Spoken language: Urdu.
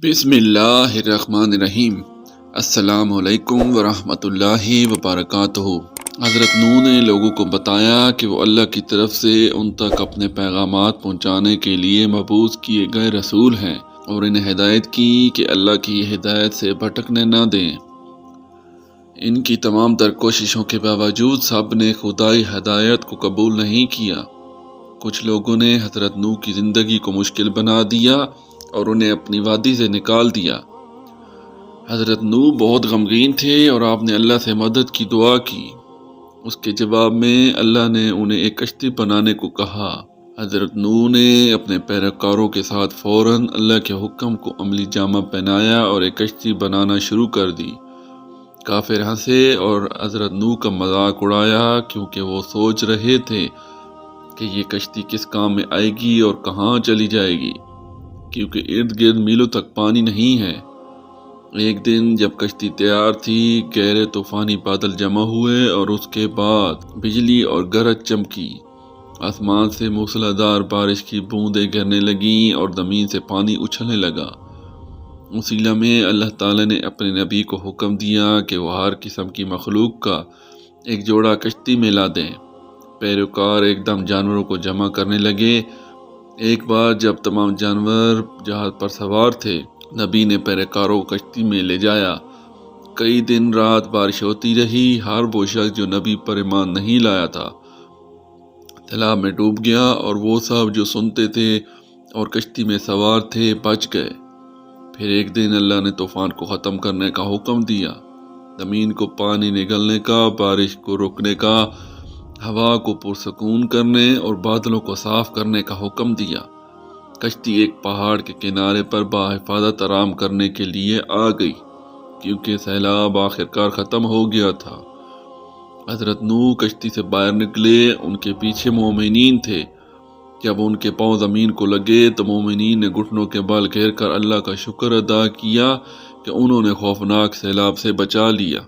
بسم اللہ الرحمن الرحیم۔ السلام علیکم ورحمۃ اللہ وبرکاتہ۔ حضرت نوح نے لوگوں کو بتایا کہ وہ اللہ کی طرف سے ان تک اپنے پیغامات پہنچانے کے لیے مبعوث کیے گئے رسول ہیں، اور انہیں ہدایت کی کہ اللہ کی ہدایت سے بھٹکنے نہ دیں۔ ان کی تمام تر کوششوں کے باوجود سب نے خدائی ہدایت کو قبول نہیں کیا۔ کچھ لوگوں نے حضرت نوح کی زندگی کو مشکل بنا دیا اور انہیں اپنی وادی سے نکال دیا۔ حضرت نوح بہت غمگین تھے اور آپ نے اللہ سے مدد کی دعا کی۔ اس کے جواب میں اللہ نے انہیں ایک کشتی بنانے کو کہا۔ حضرت نوح نے اپنے پیروکاروں کے ساتھ فوراً اللہ کے حکم کو عملی جامہ پہنایا اور ایک کشتی بنانا شروع کر دی۔ کافر ہنسے اور حضرت نوح کا مذاق اڑایا، کیونکہ وہ سوچ رہے تھے کہ یہ کشتی کس کام میں آئے گی اور کہاں چلی جائے گی، کیونکہ ارد گرد میلوں تک پانی نہیں ہے۔ ایک دن جب کشتی تیار تھی، گہرے طوفانی بادل جمع ہوئے اور اس کے بعد بجلی اور گرج چمکی۔ آسمان سے موسلادھار بارش کی بوندیں گرنے لگیں اور زمین سے پانی اچھلنے لگا۔ اسی لمحے اللہ تعالیٰ نے اپنے نبی کو حکم دیا کہ وہ ہر قسم کی مخلوق کا ایک جوڑا کشتی میں لا دیں۔ پیروکار ایک دم جانوروں کو جمع کرنے لگے۔ ایک بار جب تمام جانور جہاز پر سوار تھے، نبی نے پیروکاروں کو کشتی میں لے جایا۔ کئی دن رات بارش ہوتی رہی۔ ہر وہ شخص جو نبی پر ایمان نہیں لایا تھا تالاب میں ڈوب گیا، اور وہ سب جو سنتے تھے اور کشتی میں سوار تھے بچ گئے۔ پھر ایک دن اللہ نے طوفان کو ختم کرنے کا حکم دیا، زمین کو پانی نگلنے کا، بارش کو رکنے کا، ہوا کو پرسکون کرنے اور بادلوں کو صاف کرنے کا حکم دیا۔ کشتی ایک پہاڑ کے کنارے پر بحفاظت آرام کرنے کے لیے آ گئی، کیونکہ سیلاب آخرکار ختم ہو گیا تھا۔ حضرت نوح کشتی سے باہر نکلے، ان کے پیچھے مومنین تھے۔ جب ان کے پاؤں زمین کو لگے تو مومنین نے گھٹنوں کے بل گھیر کر اللہ کا شکر ادا کیا کہ انہوں نے خوفناک سیلاب سے بچا لیا۔